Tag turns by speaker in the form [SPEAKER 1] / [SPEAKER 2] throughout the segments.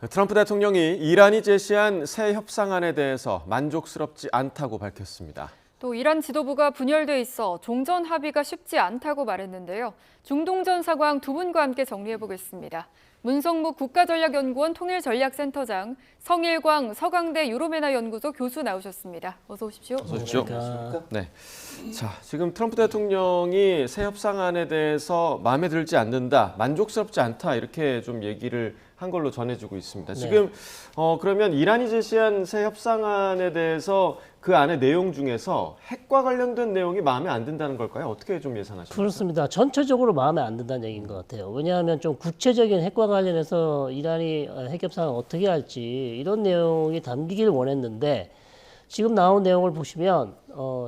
[SPEAKER 1] 트럼프 대통령이 이란이 제시한 새 협상안에 대해서 만족스럽지 않다고 밝혔습니다.
[SPEAKER 2] 또 이란 지도부가 분열돼 있어 종전 합의가 쉽지 않다고 말했는데요. 중동전 상황 두 분과 함께 정리해 보겠습니다. 문성무 국가전략연구원 통일전략센터장, 성일광 서강대 유로메나 연구소 교수 나오셨습니다. 어서 오십시오.
[SPEAKER 1] 어서 오십시오. 네. 자, 지금 트럼프 대통령이 새 협상안에 대해서 마음에 들지 않는다, 만족스럽지 않다 이렇게 좀 얘기를 한 걸로 전해지고 있습니다. 지금 그러면 이란이 제시한 새 협상안에 대해서 그 안의 내용 중에서 핵과 관련된 내용이 마음에 안 든다는 걸까요? 어떻게 좀 예상하십니까?
[SPEAKER 3] 그렇습니다. 전체적으로 마음에 안 든다는 얘기인 것 같아요. 왜냐하면 좀 구체적인 핵과 관련해서 이란이 핵 협상을 어떻게 할지 이런 내용이 담기길 원했는데 지금 나온 내용을 보시면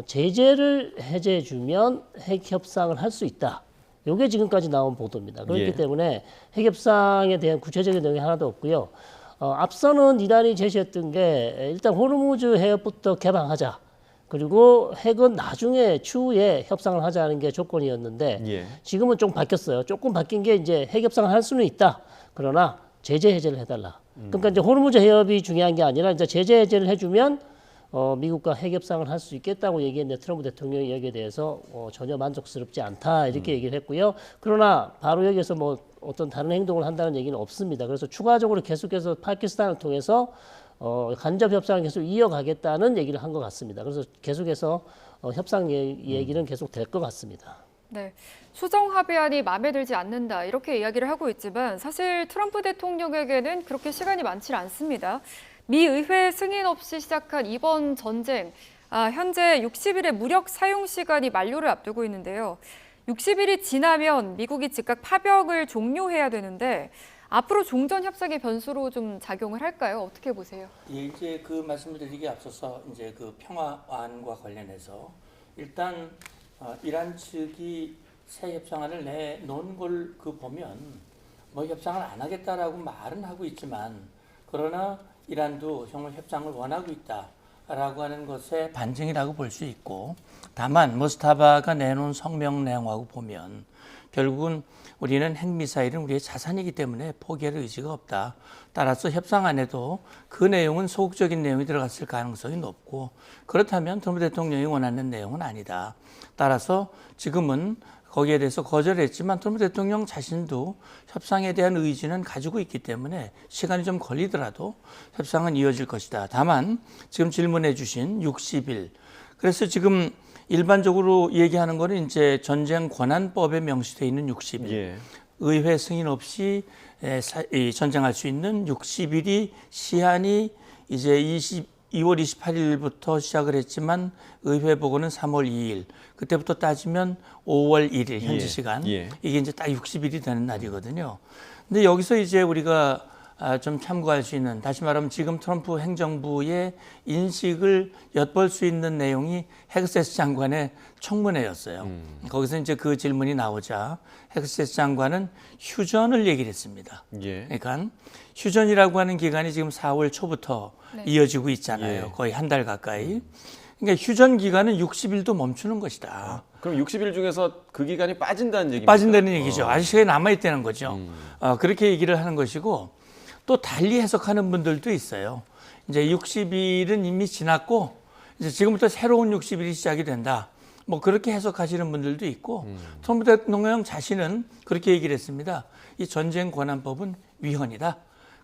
[SPEAKER 3] 제재를 해제해주면 핵 협상을 할 수 있다. 이게 지금까지 나온 보도입니다. 그렇기 때문에 핵 협상에 대한 구체적인 내용이 하나도 없고요. 앞서는 이란이 제시했던 게 일단 호르무즈 해협부터 개방하자. 그리고 핵은 나중에 추후에 협상을 하자는 게 조건이었는데 지금은 좀 바뀌었어요. 조금 바뀐 게 이제 핵 협상을 할 수는 있다. 그러나 제재 해제를 해달라. 그러니까 이제 호르무즈 해협이 중요한 게 아니라 이제 제재 해제를 해주면 미국과 핵 협상을 할 수 있겠다고 얘기했는데 트럼프 대통령이 여기에 대해서 전혀 만족스럽지 않다 이렇게 얘기를 했고요. 그러나 바로 여기에서 뭐 어떤 다른 행동을 한다는 얘기는 없습니다. 그래서 추가적으로 계속해서 파키스탄을 통해서 간접 협상을 계속 이어가겠다는 얘기를 한 것 같습니다. 그래서 계속해서 협상 얘기는 계속 될 것 같습니다.
[SPEAKER 2] 네, 수정 합의안이 마음에 들지 않는다 이렇게 이야기를 하고 있지만 사실 트럼프 대통령에게는 그렇게 시간이 많지 않습니다. 미 의회 승인 없이 시작한 이번 전쟁, 현재 60일의 무력 사용 시간이 만료를 앞두고 있는데요. 60일이 지나면 미국이 즉각 파병을 종료해야 되는데 앞으로 종전 협상의 변수로 좀 작용을 할까요? 어떻게 보세요?
[SPEAKER 4] 예, 이제 그 말씀을 드리기에 앞서서 이제 그 평화안과 관련해서 일단 이란 측이 새 협상안을 내놓은 걸 그 보면 뭐 협상을 안 하겠다라고 말은 하고 있지만 그러나 이란도 정말 협상을 원하고 있다라고 하는 것의 반증이라고 볼 수 있고 다만 머스타바가 내놓은 성명 내용하고 보면 결국은 우리는 핵미사일은 우리의 자산이기 때문에 포기할 의지가 없다. 따라서 협상안에도 그 내용은 소극적인 내용이 들어갔을 가능성이 높고 그렇다면 트럼프 대통령이 원하는 내용은 아니다. 따라서 지금은 거기에 대해서 거절했지만 트럼프 대통령 자신도 협상에 대한 의지는 가지고 있기 때문에 시간이 좀 걸리더라도 협상은 이어질 것이다. 다만 지금 질문해 주신 60일. 그래서 지금 일반적으로 얘기하는 거는 이제 전쟁 권한법에 명시되어 있는 60일. 의회 승인 없이 전쟁할 수 있는 60일이 시한이 이제 2월 28일부터 시작을 했지만 의회 보고는 3월 2일. 그때부터 따지면 5월 1일 현지 시간. 이게 이제 딱 60일이 되는 날이거든요. 근데 여기서 이제 우리가 좀 참고할 수 있는, 다시 말하면 지금 트럼프 행정부의 인식을 엿볼 수 있는 내용이 헥스체스 장관의 청문회였어요. 거기서 이제 그 질문이 나오자 헥스체스 장관은 휴전을 얘기를 했습니다. 그러니까 휴전이라고 하는 기간이 지금 4월 초부터 이어지고 있잖아요. 거의 한 달 가까이. 그러니까 휴전 기간은 60일도 멈추는 것이다.
[SPEAKER 1] 그럼 60일 중에서 그 기간이 빠진다는 얘기입니까?
[SPEAKER 4] 빠진다는 얘기죠. 아직 시간이 남아있다는 거죠. 그렇게 얘기를 하는 것이고 또 달리 해석하는 분들도 있어요. 이제 60일은 이미 지났고 이제 지금부터 새로운 60일이 시작이 된다. 뭐 그렇게 해석하시는 분들도 있고 트럼프 대통령 자신은 그렇게 얘기를 했습니다. 이 전쟁 권한법은 위헌이다.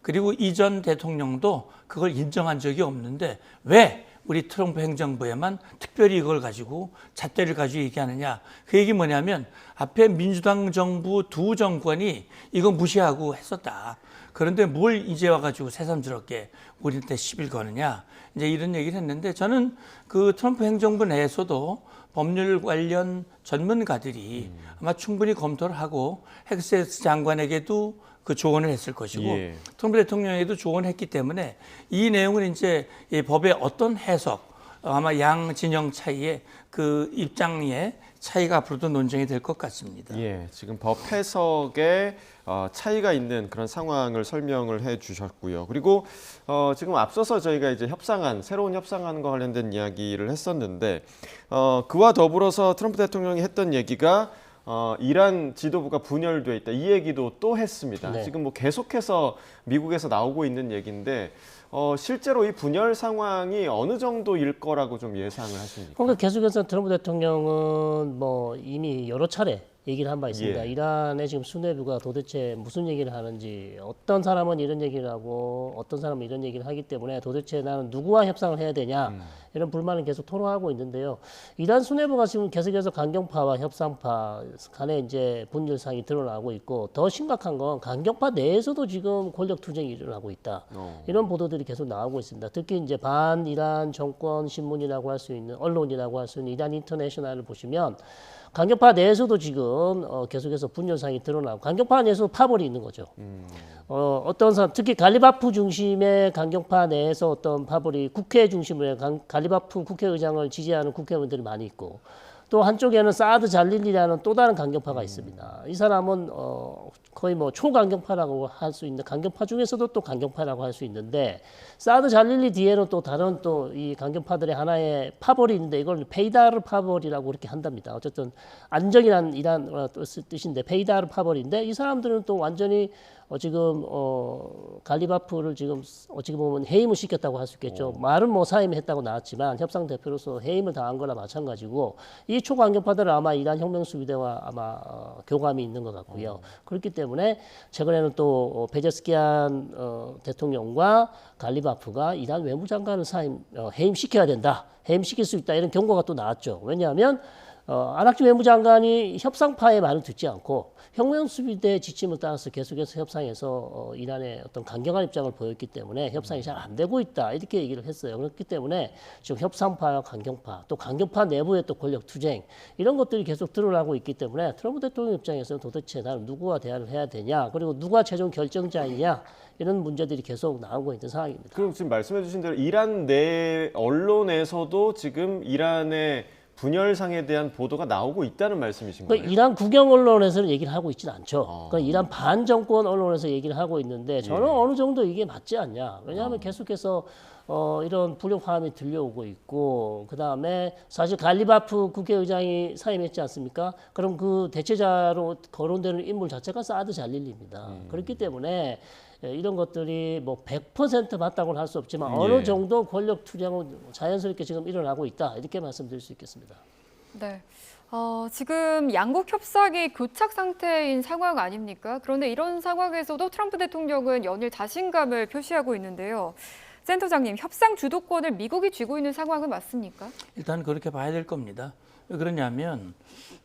[SPEAKER 4] 그리고 이전 대통령도 그걸 인정한 적이 없는데 왜 우리 트럼프 행정부에만 특별히 이걸 가지고 잣대를 가지고 얘기하느냐. 그 얘기 뭐냐면 앞에 민주당 정부 두 정권이 이거 무시하고 했었다. 그런데 뭘 이제 와가지고 새삼스럽게 우리한테 시비를 거느냐. 이제 이런 얘기를 했는데 저는 그 트럼프 행정부 내에서도 법률 관련 전문가들이 아마 충분히 검토를 하고 헥스체스 장관에게도 그 조언을 했을 것이고 트럼프 대통령에게도 조언을 했기 때문에 이 내용은 이제 이 법의 어떤 해석 아마 양 진영 차이의 그 입장의 차이가 앞으로도 논쟁이 될 것 같습니다.
[SPEAKER 1] 지금 법 해석에 차이가 있는 그런 상황을 설명을 해 주셨고요. 그리고 지금 앞서서 저희가 이제 협상안, 새로운 협상안과 관련된 이야기를 했었는데 그와 더불어서 트럼프 대통령이 했던 얘기가 이란 지도부가 분열돼 있다 이 얘기도 또 했습니다.
[SPEAKER 3] 네.
[SPEAKER 1] 지금 뭐 계속해서 미국에서 나오고 있는 얘기인데 실제로 이 분열 상황이 어느 정도일 거라고 좀 예상을 하십니까?
[SPEAKER 3] 그러니까 계속해서 트럼프 대통령은 뭐 이미 여러 차례 얘기를 한 바 있습니다.
[SPEAKER 1] 예.
[SPEAKER 3] 이란의 지금 수뇌부가 도대체 무슨 얘기를 하는지, 어떤 사람은 이런 얘기를 하고 어떤 사람은 이런 얘기를 하기 때문에 도대체 나는 누구와 협상을 해야 되냐 이런 불만을 계속 토로하고 있는데요. 이란 수뇌부가 지금 계속해서 강경파와 협상파 간에 이제 분열상이 드러나고 있고, 더 심각한 건 강경파 내에서도 지금 권력 투쟁이 일어나고 있다. 이런 보도들이 계속 나오고 있습니다. 특히 이제 반 이란 정권 신문이라고 할 수 있는, 언론이라고 할 수 있는 이란 인터내셔널을 보시면 강경파 내에서도 지금 계속해서 분열상이 드러나고, 강경파 내에서 파벌이 있는 거죠. 어떤 사람, 특히 갈리바프 중심의 강경파 내에서 어떤 파벌이 국회 중심으로 갈리바프 국회의장을 지지하는 국회의원들이 많이 있고, 또 한쪽에는 사드 잘릴리라는 또 다른 강경파가 있습니다. 이 사람은 거의 뭐 초강경파라고 할 수 있는, 강경파 중에서도 또 강경파라고 할 수 있는데, 사드 잘릴리 뒤에는 또 다른 또 이 강경파들의 하나의 파벌이 있는데, 이걸 페이다르 파벌이라고 그렇게 한답니다. 어쨌든 안정이란 이란 뜻인데 페이다르 파벌인데, 이 사람들은 또 완전히 지금 갈리바프를 지금 어찌 보면 해임을 시켰다고 할 수 있겠죠. 말은 뭐 사임했다고 나왔지만 협상 대표로서 해임을 당한 거나 마찬가지고, 이 초강경파들은 아마 이란 혁명수비대와 아마 교감이 있는 것 같고요. 그렇기 때문에 최근에는 또 베제스키안 대통령과 갈리바프가 이란 외무장관을 해임시켜야 된다, 해임시킬 수 있다, 이런 경고가 또 나왔죠. 왜냐하면 아락지 외무장관이 협상파의 말을 듣지 않고 혁명수비대 지침을 따라서 계속해서 협상에서 이란의 어떤 강경한 입장을 보였기 때문에 협상이 잘 안 되고 있다, 이렇게 얘기를 했어요. 그렇기 때문에 지금 협상파와 강경파, 또 강경파 내부의 또 권력 투쟁, 이런 것들이 계속 드러나고 있기 때문에 트럼프 대통령 입장에서는 도대체 나는 누구와 대화를 해야 되냐, 그리고 누가 최종 결정자이냐, 이런 문제들이 계속 나오고 있는 상황입니다.
[SPEAKER 1] 그럼 지금 말씀해 주신 대로 이란 내 언론에서도 지금 이란의 분열상에 대한 보도가 나오고 있다는 말씀이신 거예요?
[SPEAKER 3] 이란 국영 언론에서는 얘기를 하고 있지는 않죠. 이란 반정권 언론에서 얘기를 하고 있는데, 저는 어느 정도 이게 맞지 않냐. 왜냐하면 계속해서 이런 불협화음이 들려오고 있고, 그 다음에 사실 갈리바프 국회의장이 사임했지 않습니까? 그럼 그 대체자로 거론되는 인물 자체가 사드 잘릴리입니다. 그렇기 때문에 이런 것들이 뭐 100% 맞다고는 할 수 없지만 어느 정도 권력 투쟁은 자연스럽게 지금 일어나고 있다, 이렇게 말씀드릴 수 있겠습니다.
[SPEAKER 2] 네. 지금 양국 협상이 교착 상태인 상황 아닙니까? 그런데 이런 상황에서도 트럼프 대통령은 연일 자신감을 표시하고 있는데요. 센터장님, 협상 주도권을 미국이 쥐고 있는 상황은 맞습니까?
[SPEAKER 4] 일단 그렇게 봐야 될 겁니다. 왜 그러냐면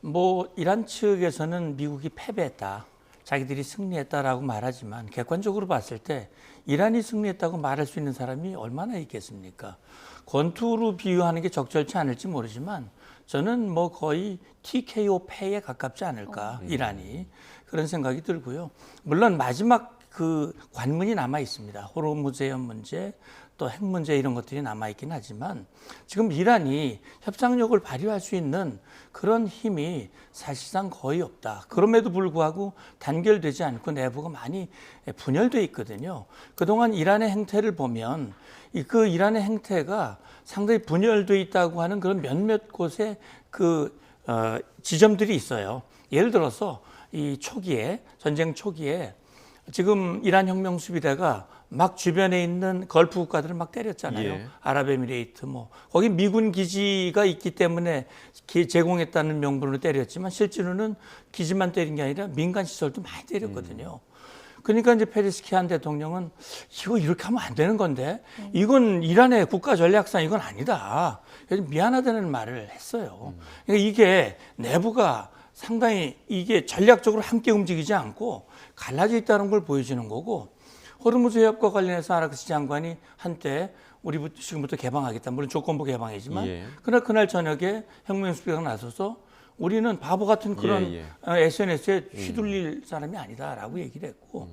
[SPEAKER 4] 뭐 이란 측에서는 미국이 패배했다, 자기들이 승리했다라고 말하지만 객관적으로 봤을 때 이란이 승리했다고 말할 수 있는 사람이 얼마나 있겠습니까? 권투로 비유하는 게 적절치 않을지 모르지만 저는 뭐 거의 TKO 패에 가깝지 않을까, 이란이. 그런 생각이 들고요. 물론 마지막 그 관문이 남아 있습니다. 호르무즈의 문제, 또 핵 문제, 이런 것들이 남아 있긴 하지만 지금 이란이 협상력을 발휘할 수 있는 그런 힘이 사실상 거의 없다. 그럼에도 불구하고 단결되지 않고 내부가 많이 분열돼 있거든요. 그동안 이란의 행태를 보면 그 이란의 행태가 상당히 분열돼 있다고 하는 그런 몇몇 곳에 그 지점들이 있어요. 예를 들어서 이 초기에, 전쟁 초기에 지금 이란 혁명수비대가 막 주변에 있는 걸프 국가들을 막 때렸잖아요.
[SPEAKER 1] 예.
[SPEAKER 4] 아랍에미레이트 뭐 거기 미군 기지가 있기 때문에 제공했다는 명분으로 때렸지만 실제로는 기지만 때린 게 아니라 민간 시설도 많이 때렸거든요. 그러니까 이제 페레스키안 대통령은 이거 이렇게 하면 안 되는 건데, 이건 이란의 국가 전략상 이건 아니다, 미안하다는 말을 했어요. 그러니까 이게 내부가 상당히 이게 전략적으로 함께 움직이지 않고 갈라져 있다는 걸 보여주는 거고, 호르무즈 해협과 관련해서 아락시 장관이 한때 우리 지금부터 개방하겠다, 물론 조건부 개방이지만 그러나 그날 저녁에 혁명수비대가 나서서 우리는 바보 같은 그런 SNS에 휘둘릴 사람이 아니다라고 얘기를 했고,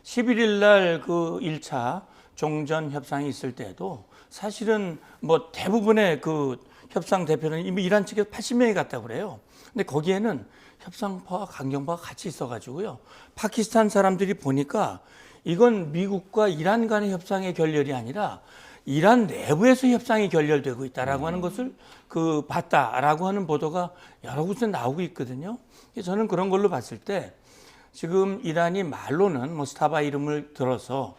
[SPEAKER 4] 11일 날 그 1차 종전 협상이 있을 때도 사실은 뭐 대부분의 그 협상 대표는 이미 이란 측에 80명이 갔다고 그래요. 근데 거기에는 협상파와 강경파가 같이 있어가지고요. 파키스탄 사람들이 보니까 이건 미국과 이란 간의 협상의 결렬이 아니라 이란 내부에서 협상이 결렬되고 있다라고 하는 것을 봤다라고 하는 보도가 여러 곳에 나오고 있거든요. 저는 그런 걸로 봤을 때 지금 이란이 말로는 뭐 스타바 이름을 들어서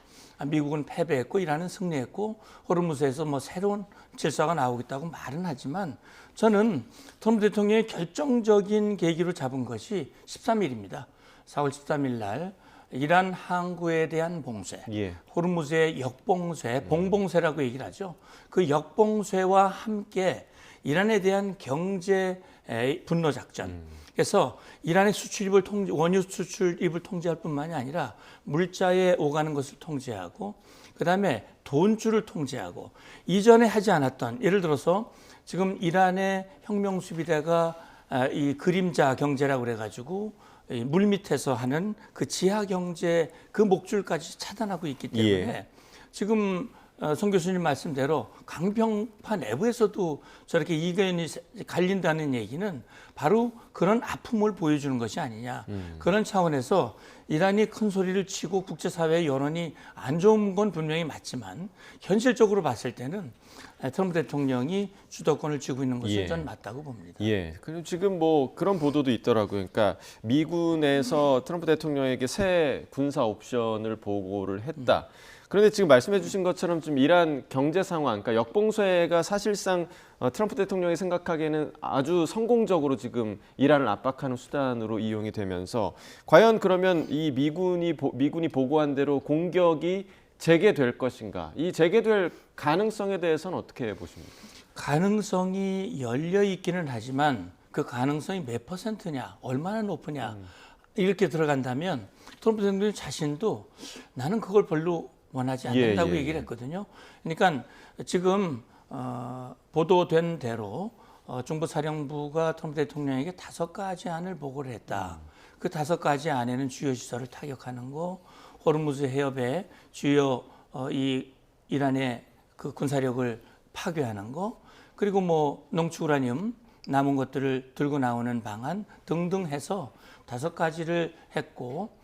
[SPEAKER 4] 미국은 패배했고 이란은 승리했고 호르무즈에서 뭐 새로운 질서가 나오겠다고 말은 하지만 저는 트럼프 대통령의 결정적인 계기로 잡은 것이 13일입니다. 4월 13일 날 이란 항구에 대한 봉쇄,
[SPEAKER 1] 예.
[SPEAKER 4] 호르무즈의 역봉쇄, 봉봉쇄라고 얘기를 하죠. 그 역봉쇄와 함께 이란에 대한 경제 분노 작전. 그래서 이란의 원유 수출입을 통제할 뿐만이 아니라 물자에 오가는 것을 통제하고 그다음에 돈줄을 통제하고 이전에 하지 않았던 예를 들어서 지금 이란의 혁명 수비대가 이 그림자 경제라고 그래가지고 물 밑에서 하는 그 지하 경제 그 목줄까지 차단하고 있기 때문에
[SPEAKER 1] 예.
[SPEAKER 4] 지금 송 교수님 말씀대로 강병파 내부에서도 저렇게 이견이 갈린다는 얘기는 바로 그런 아픔을 보여주는 것이 아니냐. 그런 차원에서 이란이 큰 소리를 치고 국제사회의 여론이 안 좋은 건 분명히 맞지만 현실적으로 봤을 때는 트럼프 대통령이 주도권을 쥐고 있는 것은
[SPEAKER 1] 예.
[SPEAKER 4] 저는 맞다고 봅니다.
[SPEAKER 1] 예. 그리고 지금 뭐 그런 보도도 있더라고요. 그러니까 미군에서 트럼프 대통령에게 새 군사 옵션을 보고를 했다. 그런데 지금 말씀해 주신 것처럼 좀 이란 경제 상황, 그러니까 역봉쇄가 사실상 트럼프 대통령이 생각하기에는 아주 성공적으로 지금 이란을 압박하는 수단으로 이용이 되면서 과연 그러면 이 미군이 보고한 대로 공격이 재개될 것인가? 이 재개될 가능성에 대해서는 어떻게 보십니까?
[SPEAKER 4] 가능성이 열려 있기는 하지만 그 가능성이 몇 %냐, 얼마나 높으냐 이렇게 들어간다면 트럼프 대통령 자신도 나는 그걸 별로 원하지 않는다고 얘기를 했거든요. 그러니까 지금 보도된 대로 중부사령부가 트럼프 대통령에게 5가지 안을 보고를 했다. 그 5가지 안에는 주요 시설을 타격하는 거, 호르무즈 해협의 주요 이 이란의 그 군사력을 파괴하는 거, 그리고 뭐 농축 우라늄 남은 것들을 들고 나오는 방안 등등 해서 5가지를 했고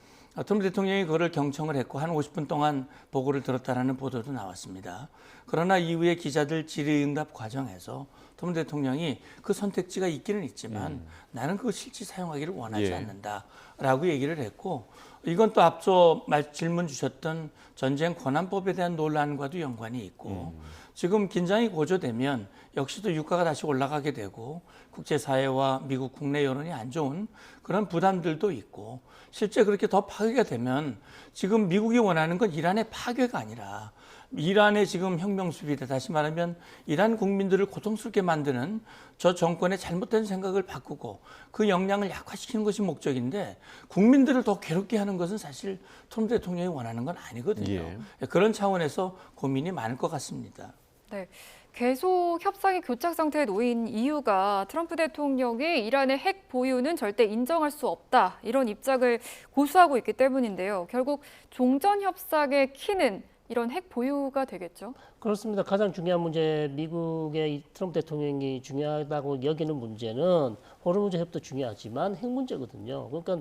[SPEAKER 4] 트럼프 대통령이 그거를 경청을 했고 한 50분 동안 보고를 들었다라는 보도도 나왔습니다. 그러나 이후에 기자들 질의응답 과정에서 트럼프 대통령이 그 선택지가 있기는 있지만 나는 그걸 실제 사용하기를 원하지 않는다라고 얘기를 했고 이건 또 앞서 질문 주셨던 전쟁 권한법에 대한 논란과도 연관이 있고 지금 긴장이 고조되면 역시도 유가가 다시 올라가게 되고 국제사회와 미국 국내 여론이 안 좋은 그런 부담들도 있고 실제 그렇게 더 파괴가 되면 지금 미국이 원하는 건 이란의 파괴가 아니라 이란의 지금 혁명수비대 다시 말하면 이란 국민들을 고통스럽게 만드는 저 정권의 잘못된 생각을 바꾸고 그 역량을 약화시키는 것이 목적인데 국민들을 더 괴롭게 하는 것은 사실 트럼프 대통령이 원하는 건 아니거든요. 그런 차원에서 고민이 많을 것 같습니다.
[SPEAKER 2] 네. 계속 협상이 교착 상태에 놓인 이유가 트럼프 대통령이 이란의 핵 보유는 절대 인정할 수 없다 이런 입장을 고수하고 있기 때문인데요. 결국 종전 협상의 키는 이런 핵 보유가 되겠죠?
[SPEAKER 3] 그렇습니다. 가장 중요한 문제, 미국의 이 트럼프 대통령이 중요하다고 여기는 문제는 호르무즈 해협도 중요하지만 핵 문제거든요. 그러니까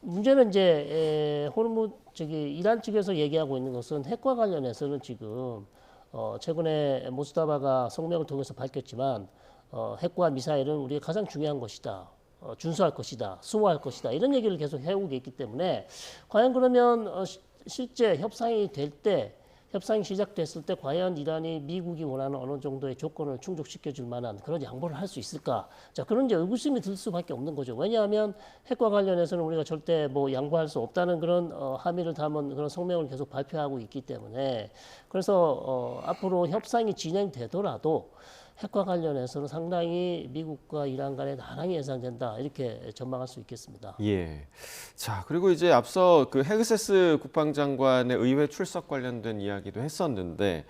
[SPEAKER 3] 문제는 이제 이란 측에서 얘기하고 있는 것은 핵과 관련해서는 지금 최근에 모스타바가 성명을 통해서 밝혔지만 핵과 미사일은 우리가 가장 중요한 것이다. 준수할 것이다. 수호할 것이다. 이런 얘기를 계속 해오고 있기 때문에 과연 그러면 실제 협상이 시작됐을 때 과연 이란이 미국이 원하는 어느 정도의 조건을 충족시켜 줄 만한 그런 양보를 할 수 있을까? 자, 그런 이제 의구심이 들 수밖에 없는 거죠. 왜냐하면 핵과 관련해서는 우리가 절대 뭐 양보할 수 없다는 그런 함의를 담은 그런 성명을 계속 발표하고 있기 때문에 그래서 앞으로 협상이 진행되더라도 핵과 관련해서는 상당히 미국과 이란 간에 난항이 예상된다 이렇게 전망할 수 있겠습니다.
[SPEAKER 1] 예. 자, 그리고 이제 앞서 그 헤그세스 국방장관의 의회 출석 관련된 이야기도 했었는데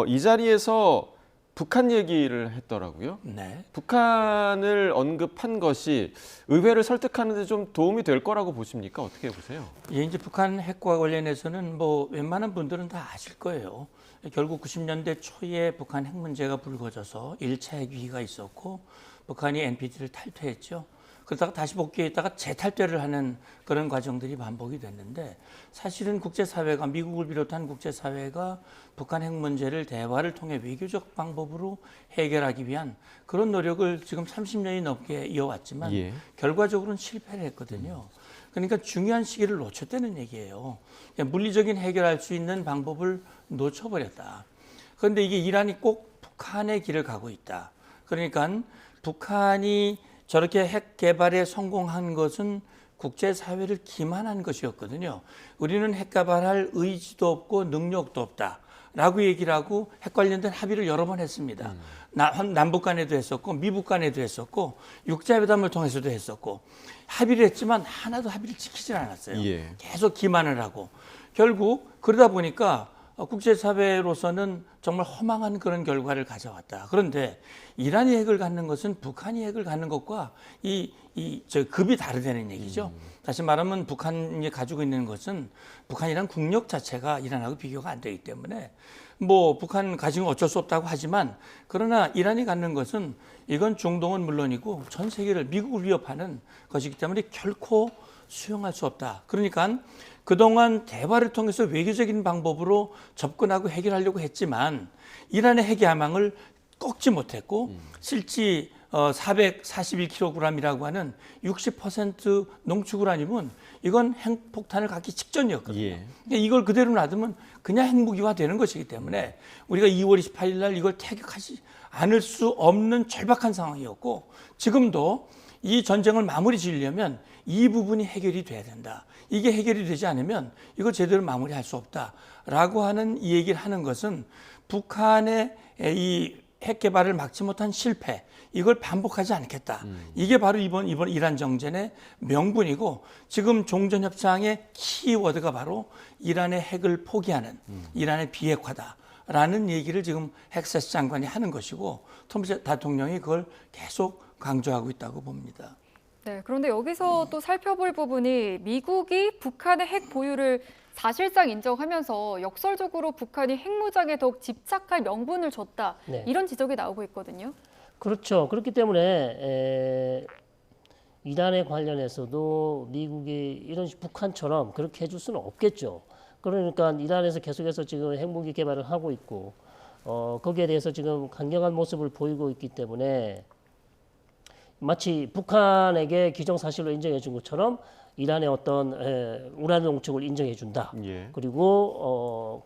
[SPEAKER 1] 이 자리에서 북한 얘기를 했더라고요.
[SPEAKER 4] 네.
[SPEAKER 1] 북한을 언급한 것이 의회를 설득하는 데 좀 도움이 될 거라고 보십니까? 어떻게 보세요?
[SPEAKER 4] 예, 이제 북한 핵과 관련해서는 뭐 웬만한 분들은 다 아실 거예요. 결국 90년대 초에 북한 핵 문제가 불거져서 1차 핵위기가 있었고 북한이 NPT를 탈퇴했죠. 그러다가 다시 복귀했다가 재탈퇴를 하는 그런 과정들이 반복이 됐는데 사실은 국제사회가 미국을 비롯한 국제사회가 북한 핵 문제를 대화를 통해 외교적 방법으로 해결하기 위한 그런 노력을 지금 30년이 넘게 이어왔지만
[SPEAKER 1] 예.
[SPEAKER 4] 결과적으로는 실패를 했거든요. 그러니까 중요한 시기를 놓쳤다는 얘기예요. 물리적인 해결할 수 있는 방법을 놓쳐버렸다. 그런데 이게 이란이 꼭 북한의 길을 가고 있다. 그러니까 북한이 저렇게 핵 개발에 성공한 것은 국제사회를 기만한 것이었거든요. 우리는 핵 개발할 의지도 없고 능력도 없다. 라고 얘기를 하고 핵 관련된 합의를 여러 번 했습니다. 남북 간에도 했었고 미북 간에도 했었고 육자회담을 통해서도 했었고 합의를 했지만 하나도 합의를 지키질 않았어요.
[SPEAKER 1] 예.
[SPEAKER 4] 계속 기만을 하고 결국 그러다 보니까 국제사회로서는 정말 허망한 그런 결과를 가져왔다. 그런데 이란이 핵을 갖는 것은 북한이 핵을 갖는 것과 저 급이 다르다는 얘기죠. 다시 말하면 북한이 가지고 있는 것은 북한이란 국력 자체가 이란하고 비교가 안 되기 때문에 뭐 북한 가지고 어쩔 수 없다고 하지만 그러나 이란이 갖는 것은 이건 중동은 물론이고 전 세계를 미국을 위협하는 것이기 때문에 결코 수용할 수 없다. 그러니까 그동안 대화를 통해서 외교적인 방법으로 접근하고 해결하려고 했지만 이란의 핵 야망을 꺾지 못했고 실제 441kg이라고 하는 60% 농축우라늄은 이건 핵폭탄을 갖기 직전이었거든요.
[SPEAKER 1] 예.
[SPEAKER 4] 이걸 그대로 놔두면 그냥 핵무기화 되는 것이기 때문에 우리가 2월 28일 날 이걸 타격하지 않을 수 없는 절박한 상황이었고 지금도 이 전쟁을 마무리 지으려면 이 부분이 해결이 돼야 된다. 이게 해결이 되지 않으면 이거 제대로 마무리할 수 없다라고 하는 이 얘기를 하는 것은 북한의 이 핵 개발을 막지 못한 실패 이걸 반복하지 않겠다. 이게 바로 이번 이란 정전의 명분이고 지금 종전협상의 키워드가 바로 이란의 핵을 포기하는 이란의 비핵화다라는 얘기를 지금 헥사스 장관이 하는 것이고 트럼프 대통령이 그걸 계속 강조하고 있다고 봅니다.
[SPEAKER 2] 네, 그런데 여기서 또 살펴볼 부분이 미국이 북한의 핵 보유를 사실상 인정하면서 역설적으로 북한이 핵무장에 더욱 집착할 명분을 줬다.
[SPEAKER 3] 네.
[SPEAKER 2] 이런 지적이 나오고 있거든요.
[SPEAKER 3] 그렇죠. 그렇기 때문에 이란에 관련해서도 미국이 이런 북한처럼 그렇게 해줄 수는 없겠죠. 그러니까 이란에서 계속해서 지금 핵무기 개발을 하고 있고 거기에 대해서 지금 강경한 모습을 보이고 있기 때문에 마치 북한에게 기정사실로 인정해 준 것처럼 이란의 어떤 우라늄 농축을 인정해 준다.
[SPEAKER 1] 예.
[SPEAKER 3] 그리고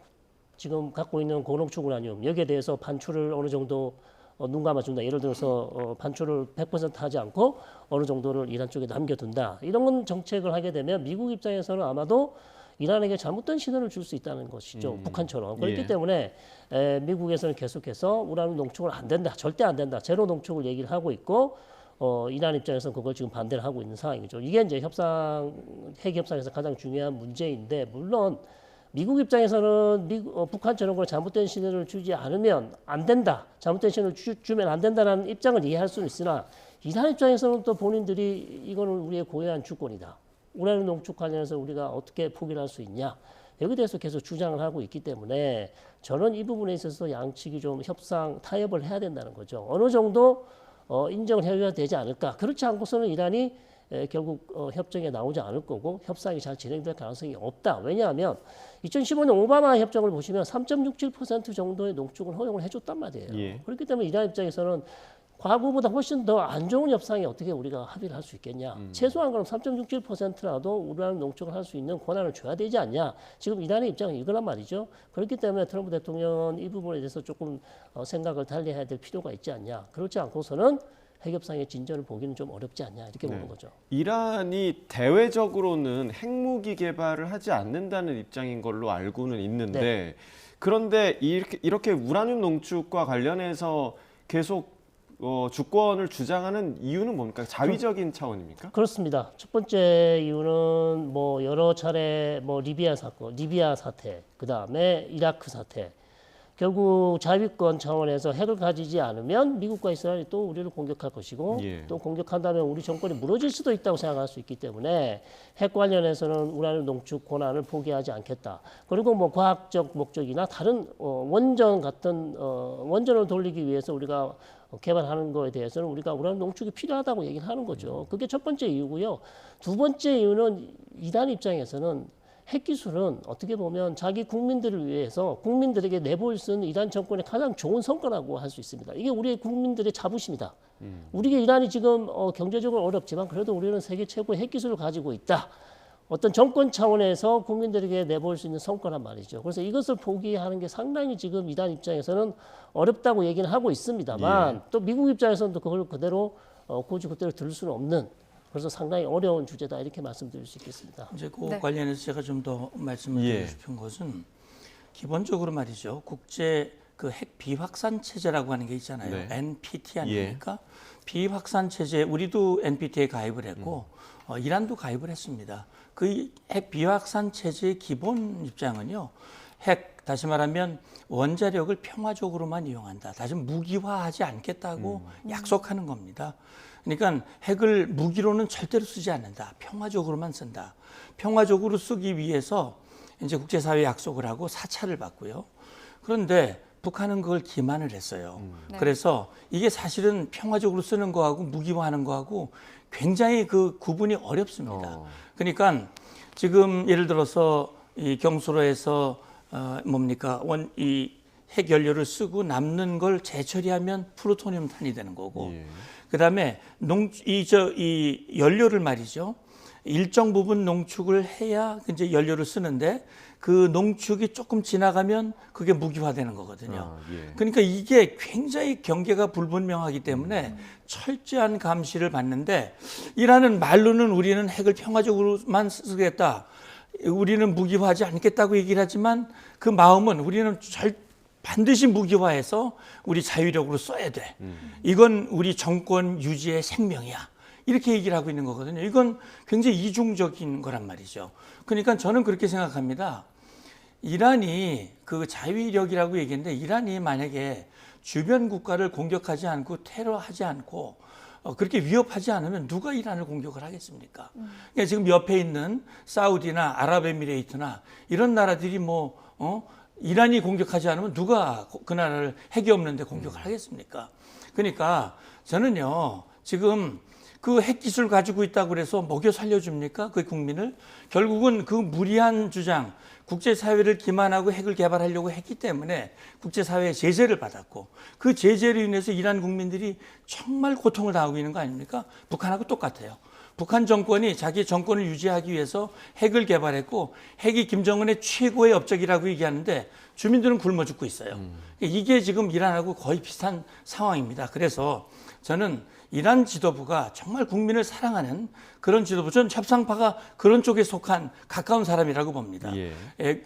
[SPEAKER 3] 지금 갖고 있는 고농축 우라늄 여기에 대해서 반출을 어느 정도 눈 감아준다. 예를 들어서 반출을 100% 하지 않고 어느 정도를 이란 쪽에 남겨둔다. 이런 정책을 하게 되면 미국 입장에서는 아마도 이란에게 잘못된 신호를 줄 수 있다는 것이죠. 북한처럼. 그렇기
[SPEAKER 1] 예.
[SPEAKER 3] 때문에 미국에서는 계속해서 우라늄 농축을 안 된다. 절대 안 된다. 제로 농축을 얘기를 하고 있고 이란 입장에서는 그걸 지금 반대를 하고 있는 상황이죠. 이게 이제 핵 협상에서 가장 중요한 문제인데 물론 미국 입장에서는 북한처럼 그런 잘못된 신호를 주지 않으면 안 된다. 잘못된 신호를 주면 안 된다는 입장을 이해할 수는 있으나 이란 입장에서는 또 본인들이 이거는 우리의 고유한 주권이다. 우라늄 농축 관련해서 우리가 어떻게 포기를 할 수 있냐. 여기에 대해서 계속 주장을 하고 있기 때문에 저는 이 부분에 있어서 양측이 좀 타협을 해야 된다는 거죠. 어느 정도 인정을 해야 되지 않을까. 그렇지 않고서는 이란이 결국 협정에 나오지 않을 거고 협상이 잘 진행될 가능성이 없다. 왜냐하면 2015년 오바마 협정을 보시면 3.67% 정도의 농축을 허용을 해줬단 말이에요.
[SPEAKER 1] 예.
[SPEAKER 3] 그렇기 때문에 이란 입장에서는 과거보다 훨씬 더 안 좋은 협상에 어떻게 우리가 합의를 할 수 있겠냐. 최소한 그럼 3.67%라도 우라늄 농축을 할 수 있는 권한을 줘야 되지 않냐. 지금 이란의 입장은 이거란 말이죠. 그렇기 때문에 트럼프 대통령은 이 부분에 대해서 조금 생각을 달리해야 될 필요가 있지 않냐. 그렇지 않고서는 핵협상의 진전을 보기는 좀 어렵지 않냐. 이렇게 보는 거죠.
[SPEAKER 1] 이란이 대외적으로는 핵무기 개발을 하지 않는다는 입장인 걸로 알고는 있는데
[SPEAKER 3] 네.
[SPEAKER 1] 그런데 이렇게 우라늄 농축과 관련해서 계속 주권을 주장하는 이유는 뭡니까? 자위적인 차원입니까?
[SPEAKER 3] 그렇습니다. 첫 번째 이유는 뭐 여러 차례 뭐 리비아 사태, 그 다음에 이라크 사태. 결국 자위권 차원에서 핵을 가지지 않으면 미국과 이스라엘이 또 우리를 공격할 것이고
[SPEAKER 1] 예.
[SPEAKER 3] 또 공격한다면 우리 정권이 무너질 수도 있다고 생각할 수 있기 때문에 핵 관련해서는 우라늄 농축 권한을 포기하지 않겠다. 그리고 뭐 과학적 목적이나 다른 원전 같은 원전을 돌리기 위해서 우리가 개발하는 거에 대해서는 우리가 우라늄 농축이 필요하다고 얘기를 하는 거죠. 그게 첫 번째 이유고요. 두 번째 이유는 이란 입장에서는 핵 기술은 어떻게 보면 자기 국민들을 위해서 국민들에게 내보일 수 있는 이란 정권의 가장 좋은 성과라고 할 수 있습니다. 이게 우리의 국민들의 자부심이다. 우리가 이란이 지금 경제적으로 어렵지만 그래도 우리는 세계 최고의 핵 기술을 가지고 있다. 어떤 정권 차원에서 국민들에게 내보일 수 있는 성과란 말이죠. 그래서 이것을 포기하는 게 상당히 지금 이란 입장에서는 어렵다고 얘기는 하고 있습니다만 또 미국 입장에서는 또 그걸 그대로 고지 그대로 들을 수는 없는 그래서 상당히 어려운 주제다 이렇게 말씀드릴 수 있겠습니다.
[SPEAKER 4] 이제 그
[SPEAKER 2] 네.
[SPEAKER 4] 관련해서 제가 좀 더 말씀을 드리고 싶은 것은 기본적으로 말이죠. 국제 그 핵 비확산 체제라고 하는 게 있잖아요.
[SPEAKER 1] 네.
[SPEAKER 4] NPT 아닙니까? 비확산 체제 우리도 NPT에 가입을 했고 이란도 가입을 했습니다. 그 핵 비확산 체제의 기본 입장은요. 핵 다시 말하면 원자력을 평화적으로만 이용한다. 다시 무기화하지 않겠다고 약속하는 겁니다. 그러니까 핵을 무기로는 절대로 쓰지 않는다. 평화적으로만 쓴다. 평화적으로 쓰기 위해서 이제 국제사회 약속을 하고 사찰을 받고요. 그런데 북한은 그걸 기만을 했어요.
[SPEAKER 2] 네.
[SPEAKER 4] 그래서 이게 사실은 평화적으로 쓰는 거하고 무기화하는 거하고 굉장히 그 구분이 어렵습니다. 그러니까 지금 예를 들어서 이 경수로에서 뭡니까 이 핵 연료를 쓰고 남는 걸 재처리하면 플루토늄 탄이 되는 거고, 그다음에 이 연료를 말이죠. 일정 부분 농축을 해야 이제 연료를 쓰는데 그 농축이 조금 지나가면 그게 무기화되는 거거든요. 그러니까 이게 굉장히 경계가 불분명하기 때문에 철저한 감시를 받는데 이라는 말로는 우리는 핵을 평화적으로만 쓰겠다. 우리는 무기화하지 않겠다고 얘기를 하지만 그 마음은 우리는 반드시 무기화해서 우리 자유력으로 써야 돼. 이건 우리 정권 유지의 생명이야. 이렇게 얘기를 하고 있는 거거든요. 이건 굉장히 이중적인 거란 말이죠. 그러니까 저는 그렇게 생각합니다. 이란이 그 자위력이라고 얘기했는데 이란이 만약에 주변 국가를 공격하지 않고 테러하지 않고 그렇게 위협하지 않으면 누가 이란을 공격을 하겠습니까? 그러니까 지금 옆에 있는 사우디나 아랍에미레이트나 이런 나라들이 이란이 공격하지 않으면 누가 그 나라를 핵이 없는데 공격을 하겠습니까? 그러니까 저는요 지금 그 핵 기술 가지고 있다고 그래서 먹여 살려줍니까? 그 국민을? 결국은 그 무리한 주장, 국제사회를 기만하고 핵을 개발하려고 했기 때문에 국제사회의 제재를 받았고 그 제재로 인해서 이란 국민들이 정말 고통을 당하고 있는 거 아닙니까? 북한하고 똑같아요. 북한 정권이 자기 정권을 유지하기 위해서 핵을 개발했고 핵이 김정은의 최고의 업적이라고 얘기하는데 주민들은 굶어 죽고 있어요. 이게 지금 이란하고 거의 비슷한 상황입니다. 그래서 저는 이란 지도부가 정말 국민을 사랑하는 그런 지도부, 전 협상파가 그런 쪽에 속한 가까운 사람이라고 봅니다.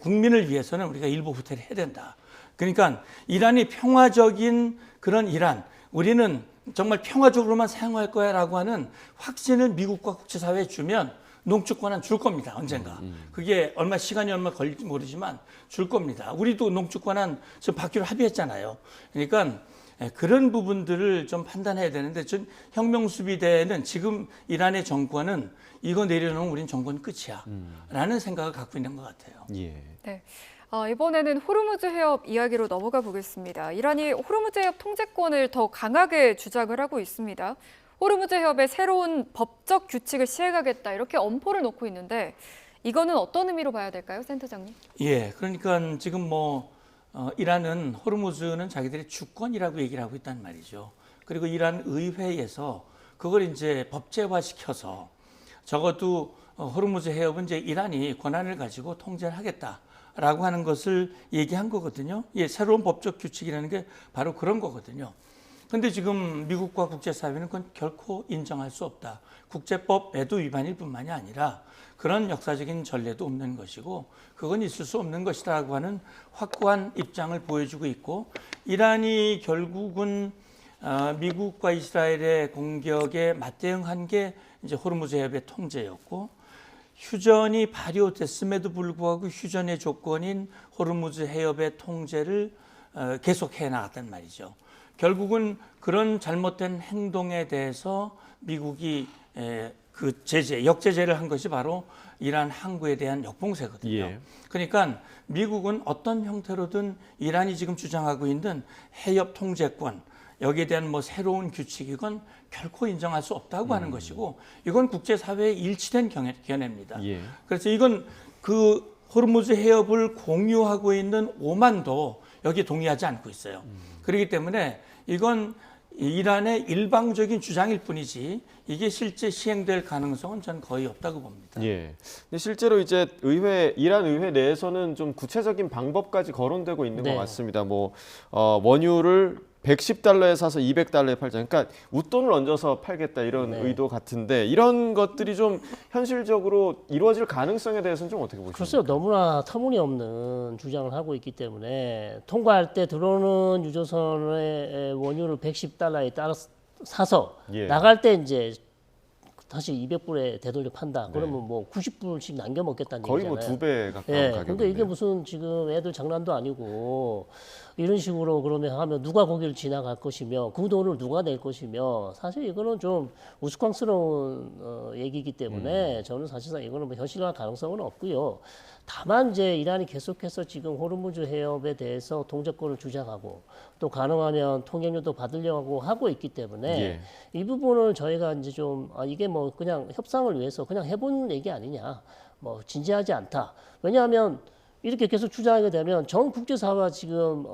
[SPEAKER 4] 국민을 위해서는 우리가 일부 후퇴를 해야 된다. 그러니까 이란이 평화적인 그런 이란, 우리는 정말 평화적으로만 사용할 거야라고 하는 확신을 미국과 국제사회에 주면 농축권은 줄 겁니다. 언젠가. 그게 시간이 얼마 걸릴지 모르지만 줄 겁니다. 우리도 농축권은 지금 받기로 합의했잖아요. 그러니까 그런 부분들을 좀 판단해야 되는데 전 혁명수비대는 지금 이란의 정권은 이거 내려놓으면 우린 정권 끝이야 라는 생각을 갖고 있는 것 같아요.
[SPEAKER 2] 네. 이번에는 호르무즈 해협 이야기로 넘어가 보겠습니다. 이란이 호르무즈 해협 통제권을 더 강하게 주장을 하고 있습니다. 호르무즈 해협의 새로운 법적 규칙을 시행하겠다 이렇게 엄포를 놓고 있는데 이거는 어떤 의미로 봐야 될까요, 센터장님?
[SPEAKER 4] 그러니까 지금 이란은 호르무즈는 자기들의 주권이라고 얘기를 하고 있단 말이죠. 그리고 이란 의회에서 그걸 이제 법제화시켜서 적어도 호르무즈 해협은 이제 이란이 권한을 가지고 통제를 하겠다라고 하는 것을 얘기한 거거든요. 새로운 법적 규칙이라는 게 바로 그런 거거든요. 그런데 지금 미국과 국제사회는 그건 결코 인정할 수 없다. 국제법 애도 위반일 뿐만이 아니라 그런 역사적인 전례도 없는 것이고 그건 있을 수 없는 것이라고 하는 확고한 입장을 보여주고 있고 이란이 결국은 미국과 이스라엘의 공격에 맞대응한 게 이제 호르무즈 해협의 통제였고 휴전이 발효됐음에도 불구하고 휴전의 조건인 호르무즈 해협의 통제를 계속해 나갔단 말이죠. 결국은 그런 잘못된 행동에 대해서 미국이 그 역제재를 한 것이 바로 이란 항구에 대한 역봉쇄거든요. 그러니까 미국은 어떤 형태로든 이란이 지금 주장하고 있는 해협 통제권, 여기에 대한 뭐 새로운 규칙 이건 결코 인정할 수 없다고 하는 것이고 이건 국제사회의 일치된 견해입니다.
[SPEAKER 1] 예.
[SPEAKER 4] 그래서 이건 그 호르무즈 해협을 공유하고 있는 오만도 여기 동의하지 않고 있어요. 그렇기 때문에 이건 이란의 일방적인 주장일 뿐이지 이게 실제 시행될 가능성은 전 거의 없다고 봅니다.
[SPEAKER 1] 예. 근데 실제로 이제 이란 의회 내에서는 좀 구체적인 방법까지 거론되고 있는
[SPEAKER 3] 네.
[SPEAKER 1] 것 같습니다. 뭐 원유를 110달러에 사서 200달러에 팔자. 그러니까 웃돈을 얹어서 팔겠다 이런
[SPEAKER 3] 네.
[SPEAKER 1] 의도 같은데 이런 것들이 좀 현실적으로 이루어질 가능성에 대해서는 좀 어떻게 보십니까?
[SPEAKER 3] 글쎄요, 너무나 터무니없는 주장을 하고 있기 때문에 통과할 때 들어오는 유조선의 원유를 110달러에 따라 사서
[SPEAKER 1] 예.
[SPEAKER 3] 나갈 때 이제 다시 200불에 되돌려 판다. 그러면 뭐 90불씩 남겨 먹겠다는
[SPEAKER 1] 거의
[SPEAKER 3] 얘기잖아요.
[SPEAKER 1] 뭐 2배 가까운
[SPEAKER 3] 예,
[SPEAKER 1] 가격인데.
[SPEAKER 3] 근데 이게 무슨 지금 애들 장난도 아니고 이런 식으로 그러면 하면 누가 거기를 지나갈 것이며 그 돈을 누가 낼 것이며 사실 이거는 좀 우스꽝스러운 얘기이기 때문에 저는 사실상 이거는 뭐 현실화 가능성은 없고요. 다만 이제 이란이 계속해서 지금 호르무즈 해협에 대해서 통제권을 주장하고 또 가능하면 통행료도 받으려고 하고 있기 때문에
[SPEAKER 1] 예.
[SPEAKER 3] 이 부분을 저희가 이제 좀 이게 뭐 그냥 협상을 위해서 그냥 해본 얘기 아니냐, 뭐 진지하지 않다. 왜냐하면 이렇게 계속 주장하게 되면 전 국제사회가 지금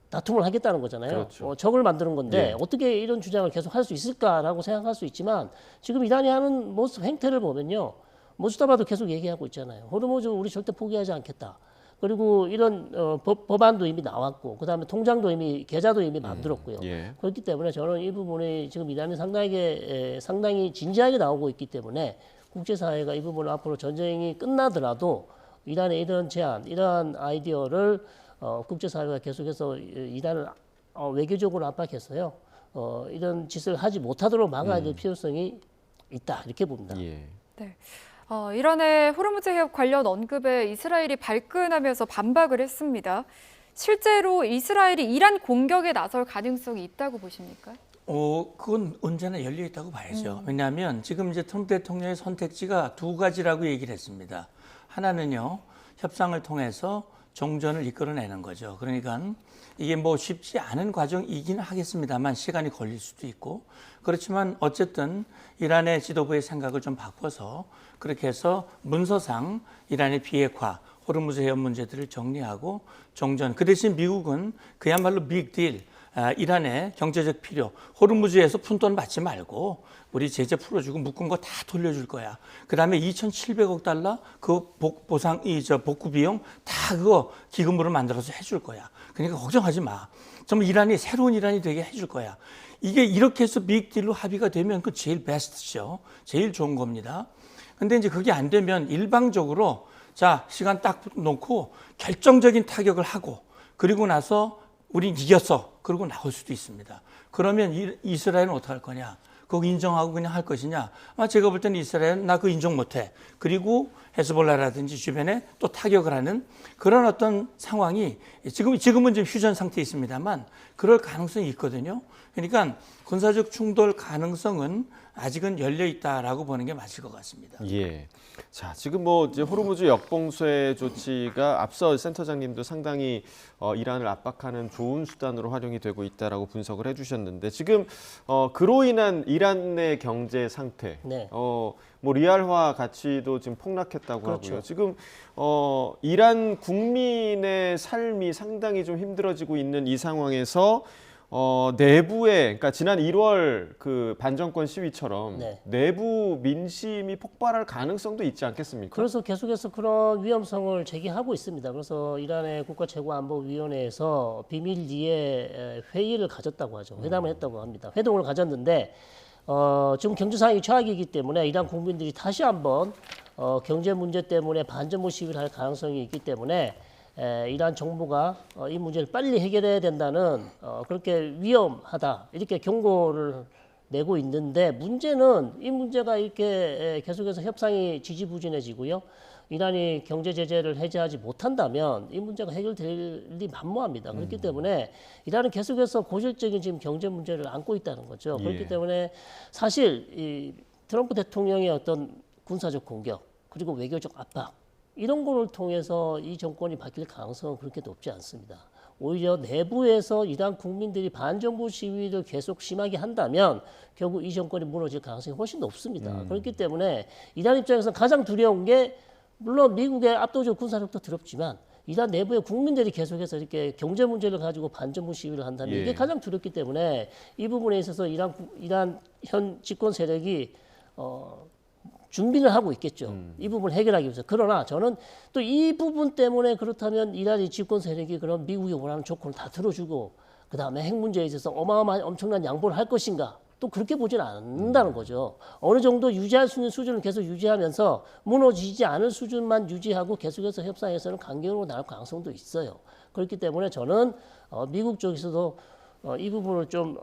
[SPEAKER 3] 다툼을 하겠다는 거잖아요.
[SPEAKER 1] 그렇죠.
[SPEAKER 3] 적을 만드는 건데
[SPEAKER 1] 예.
[SPEAKER 3] 어떻게 이런 주장을 계속 할 수 있을까라고 생각할 수 있지만 지금 이란이 하는 모습 행태를 보면요. 모스타바도 계속 얘기하고 있잖아요. 호르무즈 우리 절대 포기하지 않겠다. 그리고 이런 법안도 이미 나왔고 그다음에 통장도 이미 계좌도 이미 만들었고요.
[SPEAKER 1] 예.
[SPEAKER 3] 그렇기 때문에 저는 이 부분이 지금 이란이 상당히 진지하게 나오고 있기 때문에 국제사회가 이 부분을 앞으로 전쟁이 끝나더라도 이란의 이런 제안, 이러한 아이디어를 국제사회가 계속해서 이란을 외교적으로 압박해서요. 이런 짓을 하지 못하도록 막아야 될 필요성이 있다 이렇게 봅니다.
[SPEAKER 1] 예.
[SPEAKER 2] 네. 이란의 호르무즈 해협 관련 언급에 이스라엘이 발끈하면서 반박을 했습니다. 실제로 이스라엘이 이란 공격에 나설 가능성이 있다고 보십니까?
[SPEAKER 4] 그건 언제나 열려 있다고 봐야죠. 왜냐하면 지금 이제 트럼프 대통령의 선택지가 두 가지라고 얘기를 했습니다. 하나는요, 협상을 통해서 정전을 이끌어내는 거죠. 그러니까 이게 뭐 쉽지 않은 과정이긴 하겠습니다만 시간이 걸릴 수도 있고 그렇지만 어쨌든 이란의 지도부의 생각을 좀 바꿔서 그렇게 해서 문서상 이란의 비핵화, 호르무즈 해협 문제들을 정리하고 정전. 그 대신 미국은 그야말로 빅딜, 이란의 경제적 필요, 호르무즈에서 푼돈 받지 말고 우리 제재 풀어주고 묶은 거 다 돌려줄 거야. 그다음에 2,700억 달러 그 복구 비용 다 그거 기금으로 만들어서 해줄 거야. 그러니까 걱정하지 마. 정말 이란이 새로운 이란이 되게 해줄 거야. 이게 이렇게 해서 빅딜로 합의가 되면 그 제일 베스트죠. 제일 좋은 겁니다. 근데 이제 그게 안 되면 일방적으로 자 시간 딱 놓고 결정적인 타격을 하고 그리고 나서 우린 이겼어. 그러고 나올 수도 있습니다. 그러면 이스라엘은 어떻게 할 거냐? 그거 인정하고 그냥 할 것이냐? 제가 볼 때는 이스라엘은 나 그거 인정 못해. 그리고 헤즈볼라라든지 주변에 또 타격을 하는 그런 어떤 상황이 지금은 좀 휴전 상태에 있습니다만 그럴 가능성이 있거든요. 그러니까 군사적 충돌 가능성은 아직은 열려 있다라고 보는 게 맞을 것 같습니다.
[SPEAKER 1] 예. 자, 지금 뭐 이제 호르무즈 역봉쇄 조치가 앞서 센터장님도 상당히 이란을 압박하는 좋은 수단으로 활용이 되고 있다라고 분석을 해주셨는데 지금 그로 인한 이란 내 경제 상태,
[SPEAKER 3] 네.
[SPEAKER 1] 뭐 리알화 가치도 지금 폭락했다고
[SPEAKER 3] 그렇죠.
[SPEAKER 1] 하고요. 지금 이란 국민의 삶이 상당히 좀 힘들어지고 있는 이 상황에서 내부에 그러니까 지난 1월 그 반정권 시위처럼
[SPEAKER 3] 네.
[SPEAKER 1] 내부 민심이 폭발할 가능성도 있지 않겠습니까?
[SPEAKER 3] 그래서 계속해서 그런 위험성을 제기하고 있습니다. 그래서 이란의 국가최고안보위원회에서 비밀리에 회의를 가졌다고 하죠. 회담을 했다고 합니다. 회동을 가졌는데 지금 경제 상황이 최악이기 때문에 이란 국민들이 다시 한번 경제 문제 때문에 반정부 시위를 할 가능성이 있기 때문에 이란 정부가 이 문제를 빨리 해결해야 된다는 그렇게 위험하다 이렇게 경고를 내고 있는데 문제는 이 문제가 이렇게 계속해서 협상이 지지부진해지고요. 이란이 경제 제재를 해제하지 못한다면 이 문제가 해결될리 만무합니다. 그렇기 때문에 이란은 계속해서 고질적인 지금 경제 문제를 안고 있다는 거죠. 그렇기
[SPEAKER 1] 예.
[SPEAKER 3] 때문에 사실 이 트럼프 대통령의 어떤 군사적 공격 그리고 외교적 압박 이런 거를 통해서 이 정권이 바뀔 가능성은 그렇게 높지 않습니다. 오히려 내부에서 이란 국민들이 반정부 시위를 계속 심하게 한다면 결국 이 정권이 무너질 가능성이 훨씬 높습니다. 그렇기 때문에 이란 입장에서 가장 두려운 게 물론 미국의 압도적 군사력도 두렵지만 이란 내부의 국민들이 계속해서 이렇게 경제 문제를 가지고 반정부 시위를 한다면 이게 가장 두렵기 때문에 이 부분에 있어서 이란 현 집권 세력이 준비를 하고 있겠죠. 이 부분을 해결하기 위해서. 그러나 저는 또 이 부분 때문에 그렇다면 이란이 집권 세력이 그런 미국이 원하는 조건을 다 들어주고 그다음에 핵 문제에 있어서 어마어마한 엄청난 양보를 할 것인가? 또 그렇게 보지는 않는다는 거죠. 어느 정도 유지할 수 있는 수준을 계속 유지하면서 무너지지 않을 수준만 유지하고 계속해서 협상에서는 강경으로 나올 가능성도 있어요. 그렇기 때문에 저는 미국 쪽에서도 이 부분을 좀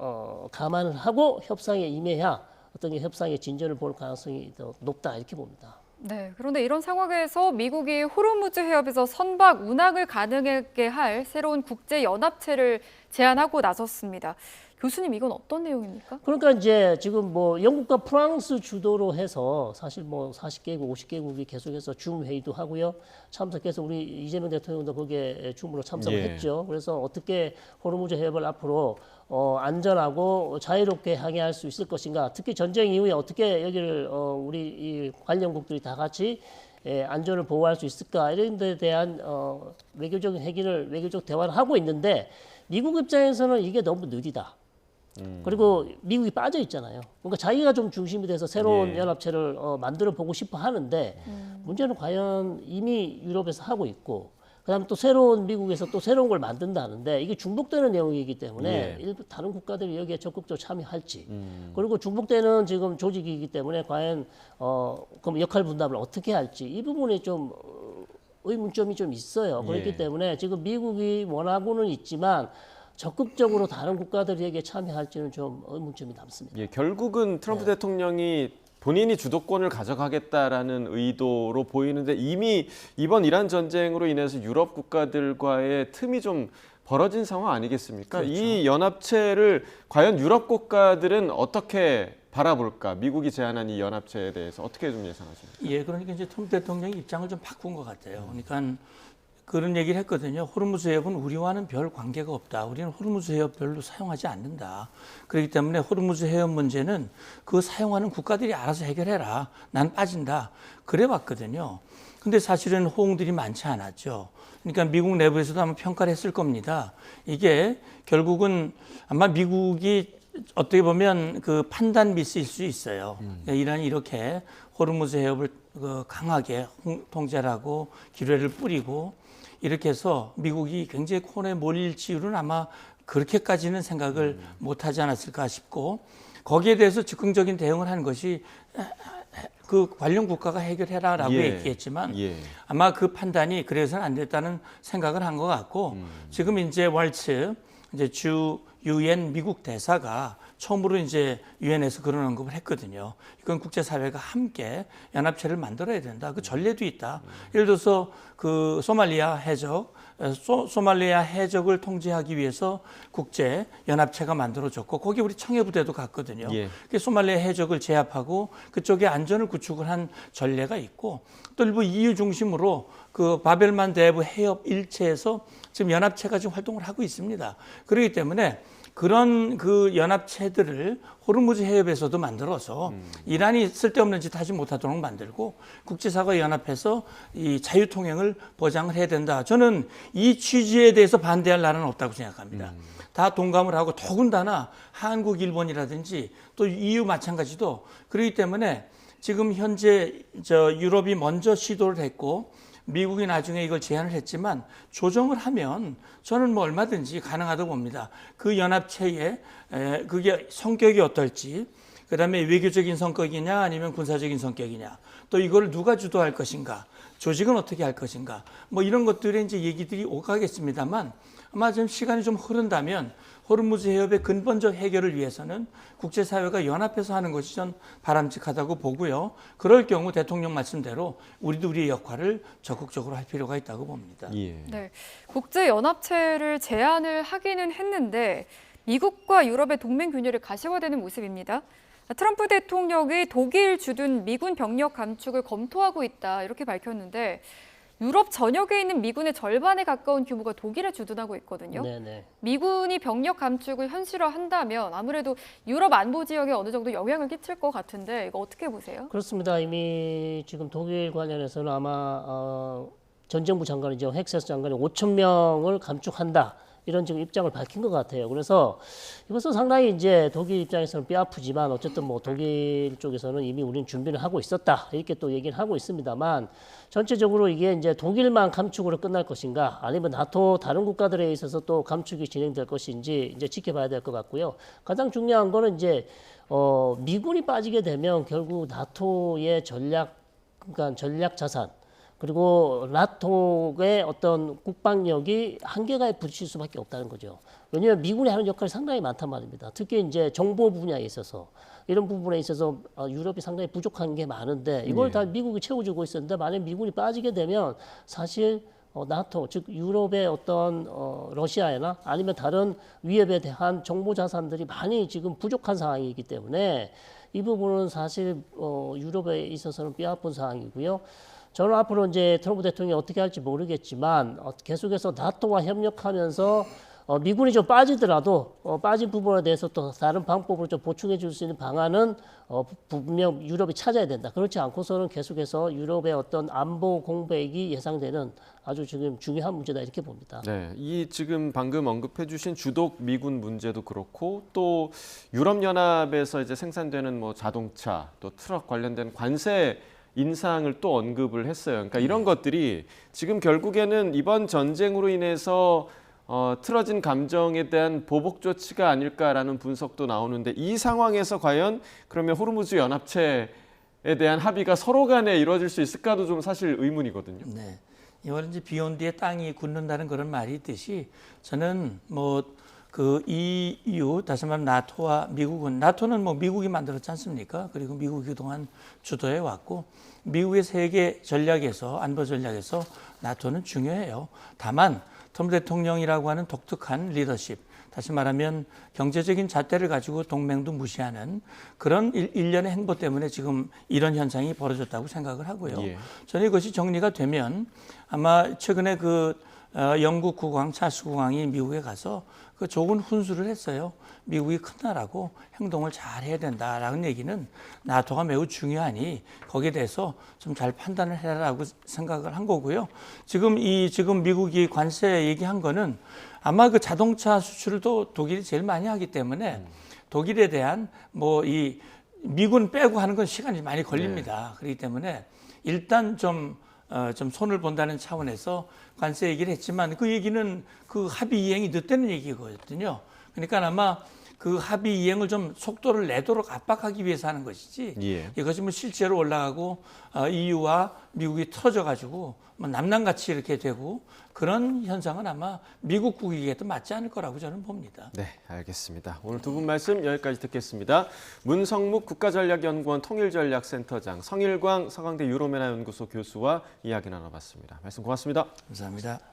[SPEAKER 3] 감안을 하고 협상에 임해야 어떤 협상의 진전을 볼 가능성이 더 높다 이렇게 봅니다.
[SPEAKER 2] 네, 그런데 이런 상황에서 미국이 호르무즈 해협에서 선박 운항을 가능하게 할 새로운 국제 연합체를 제안하고 나섰습니다. 교수님, 이건 어떤 내용입니까?
[SPEAKER 3] 그러니까 이제 지금 뭐 영국과 프랑스 주도로 해서 사실 뭐 40개국, 50개국이 계속해서 줌 회의도 하고요. 참석해서 우리 이재명 대통령도 거기에 줌으로 참석을 했죠. 그래서 어떻게 호르무즈 해협을 앞으로 안전하고 자유롭게 항해할 수 있을 것인가. 특히 전쟁 이후에 어떻게 여기를 우리 이 관련국들이 다 같이 안전을 보호할 수 있을까 이런 데 대한 외교적인 외교적 대화를 하고 있는데 미국 입장에서는 이게 너무 느리다. 그리고 미국이 빠져 있잖아요. 그러니까 자기가 좀 중심이 돼서 새로운 연합체를 만들어 보고 싶어 하는데 문제는 과연 이미 유럽에서 하고 있고 그다음에 또 새로운 미국에서 또 새로운 걸 만든다는데 이게 중복되는 내용이기 때문에 일부 다른 국가들이 여기에 적극적으로 참여할지 그리고 중복되는 지금 조직이기 때문에 과연 그럼 역할 분담을 어떻게 할지 이 부분에 좀 의문점이 좀 있어요. 그렇기 때문에 지금 미국이 원하고는 있지만 적극적으로 다른 국가들이 여기에 참여할지는 좀 의문점이 남습니다.
[SPEAKER 1] 예, 결국은 트럼프 대통령이 본인이 주도권을 가져가겠다라는 의도로 보이는데 이미 이번 이란 전쟁으로 인해서 유럽 국가들과의 틈이 좀 벌어진 상황 아니겠습니까?
[SPEAKER 3] 그렇죠.
[SPEAKER 1] 이 연합체를 과연 유럽 국가들은 어떻게 바라볼까? 미국이 제안한 이 연합체에 대해서 어떻게 좀 예상하십니까?
[SPEAKER 4] 예, 그러니까 이제 트럼프 대통령이 입장을 좀 바꾼 것 같아요. 그러니까 그런 얘기를 했거든요. 호르무즈 해협은 우리와는 별 관계가 없다. 우리는 호르무즈 해협 별로 사용하지 않는다. 그렇기 때문에 호르무즈 해협 문제는 그 사용하는 국가들이 알아서 해결해라. 난 빠진다. 그래 왔거든요. 근데 사실은 호응들이 많지 않았죠. 그러니까 미국 내부에서도 아마 평가를 했을 겁니다. 이게 결국은 아마 미국이 어떻게 보면 그 판단 미스일 수 있어요. 그러니까 이란이 이렇게 호르무즈 해협을 강하게 통제를 하고 기뢰를 뿌리고 이렇게 해서 미국이 굉장히 코너에 몰릴 지율은 아마 그렇게까지는 생각을 못하지 않았을까 싶고 거기에 대해서 즉흥적인 대응을 하는 것이 그 관련 국가가 해결해라라고 얘기했지만 아마 그 판단이 그래서는 안 됐다는 생각을 한 것 같고 지금 이제 월츠 이제 주 유엔 미국 대사가 처음으로 이제 유엔에서 그런 언급을 했거든요. 이건 국제사회가 함께 연합체를 만들어야 된다. 그 전례도 있다. 예를 들어서 그 소말리아 해적, 소말리아 해적을 통제하기 위해서 국제 연합체가 만들어졌고 거기 우리 청해부대도 갔거든요. 그 소말리아 해적을 제압하고 그쪽에 안전을 구축을 한 전례가 있고 또 일부 EU 중심으로 그 바벨만 대부 해협 일체에서 지금 연합체가 지금 활동을 하고 있습니다. 그렇기 때문에 그런 그 연합체들을 호르무즈 해협에서도 만들어서 이란이 쓸데없는 짓 하지 못하도록 만들고 국제사회가 연합해서 이 자유통행을 보장을 해야 된다. 저는 이 취지에 대해서 반대할 나라는 없다고 생각합니다. 다 동감을 하고 더군다나 한국, 일본이라든지 또 EU 마찬가지도 그렇기 때문에 지금 현재 유럽이 먼저 시도를 했고 미국이 나중에 이걸 제안을 했지만 조정을 하면 저는 뭐 얼마든지 가능하다고 봅니다. 그 연합체에 그게 성격이 어떨지, 그다음에 외교적인 성격이냐 아니면 군사적인 성격이냐, 또 이걸 누가 주도할 것인가, 조직은 어떻게 할 것인가, 뭐 이런 것들의 이제 얘기들이 오가겠습니다만 아마 좀 시간이 좀 흐른다면 호르무즈 해협의 근본적 해결을 위해서는 국제사회가 연합해서 하는 것이 전 바람직하다고 보고요. 그럴 경우 대통령 말씀대로 우리도 우리의 역할을 적극적으로 할 필요가 있다고 봅니다.
[SPEAKER 2] 네, 국제연합체를 제안을 하기는 했는데 미국과 유럽의 동맹 균열이 가시화되는 모습입니다. 트럼프 대통령이 독일 주둔 미군 병력 감축을 검토하고 있다 이렇게 밝혔는데 유럽 전역에 있는 미군의 절반에 가까운 규모가 독일에 주둔하고 있거든요.
[SPEAKER 3] 네네.
[SPEAKER 2] 미군이 병력 감축을 현실화한다면 아무래도 유럽 안보 지역에 어느 정도 영향을 끼칠 것 같은데 이거 어떻게 보세요?
[SPEAKER 3] 그렇습니다. 이미 지금 독일 관련해서는 아마 전정부 장관이죠. 헥세스 장관이 5천 명을 감축한다. 이런 지금 입장을 밝힌 것 같아요. 그래서 이것은 상당히 이제 독일 입장에서는 뼈아프지만 어쨌든 뭐 독일 쪽에서는 이미 우리는 준비를 하고 있었다. 이렇게 또 얘기를 하고 있습니다만 전체적으로 이게 이제 독일만 감축으로 끝날 것인가 아니면 나토 다른 국가들에 있어서 또 감축이 진행될 것인지 이제 지켜봐야 될 것 같고요. 가장 중요한 거는 이제 미군이 빠지게 되면 결국 나토의 그러니까 전략 자산 그리고 나토의 어떤 국방력이 한계가에 부딪힐 수밖에 없다는 거죠. 왜냐하면 미군이 하는 역할이 상당히 많단 말입니다. 특히 이제 정보 분야에 있어서 이런 부분에 있어서 유럽이 상당히 부족한 게 많은데 이걸 다 미국이 채워주고 있었는데 만약 미군이 빠지게 되면 사실 나토 즉 유럽의 어떤 러시아나 아니면 다른 위협에 대한 정보 자산들이 많이 지금 부족한 상황이기 때문에 이 부분은 사실 유럽에 있어서는 뼈아픈 상황이고요. 저는 앞으로 이제 트럼프 대통령이 어떻게 할지 모르겠지만 계속해서 나토와 협력하면서 미군이 좀 빠지더라도 빠진 부분에 대해서 또 다른 방법으로 좀 보충해 줄 수 있는 방안은 분명 유럽이 찾아야 된다. 그렇지 않고서는 계속해서 유럽의 어떤 안보 공백이 예상되는 아주 지금 중요한 문제다 이렇게 봅니다.
[SPEAKER 1] 네, 이 지금 방금 언급해주신 주독 미군 문제도 그렇고 또 유럽 연합에서 이제 생산되는 뭐 자동차 또 트럭 관련된 관세 인상을 또 언급을 했어요. 그러니까 이런 것들이 지금 결국에는 이번 전쟁으로 인해서 틀어진 감정에 대한 보복 조치가 아닐까라는 분석도 나오는데 이 상황에서 과연 그러면 호르무즈 연합체에 대한 합의가 서로 간에 이루어질 수 있을까도 좀 사실 의문이거든요.
[SPEAKER 4] 네. 이번에 이제 비온 뒤에 땅이 굳는다는 그런 말이 있듯이 저는 뭐 그 EU 다시 말하면 나토와 미국은 나토는 뭐 미국이 만들었지 않습니까? 그리고 미국이 그동안 주도해 왔고 미국의 세계 전략에서 안보 전략에서 나토는 중요해요. 다만 트럼프 대통령이라고 하는 독특한 리더십 다시 말하면 경제적인 잣대를 가지고 동맹도 무시하는 그런 일련의 행보 때문에 지금 이런 현상이 벌어졌다고 생각을 하고요.
[SPEAKER 1] 예.
[SPEAKER 4] 저는 이것이 정리가 되면 아마 최근에 그 영국 국왕 찰스 국왕이 미국에 가서 그 좋은 훈수를 했어요. 미국이 큰 나라고 행동을 잘 해야 된다라는 얘기는 나토가 매우 중요하니 거기에 대해서 좀 잘 판단을 해라라고 생각을 한 거고요. 지금 미국이 관세 얘기한 거는 아마 그 자동차 수출도 독일이 제일 많이 하기 때문에 독일에 대한 뭐 이 미군 빼고 하는 건 시간이 많이 걸립니다. 그렇기 때문에 일단 좀 손을 본다는 차원에서 관세 얘기를 했지만 그 얘기는 그 합의 이행이 늦다는 얘기거든요. 그러니까 아마 그 합의 이행을 좀 속도를 내도록 압박하기 위해서 하는 것이지
[SPEAKER 1] 예.
[SPEAKER 4] 이것이 뭐 실제로 올라가고 EU와 미국이 틀어져가지고 뭐 남남같이 이렇게 되고 그런 현상은 아마 미국 국익에도 맞지 않을 거라고 저는 봅니다.
[SPEAKER 1] 네, 알겠습니다. 오늘 두 분 말씀 여기까지 듣겠습니다. 문성묵 국가전략연구원 통일전략센터장, 성일광 서강대 유로메나 연구소 교수와 이야기 나눠봤습니다. 말씀 고맙습니다.
[SPEAKER 4] 감사합니다.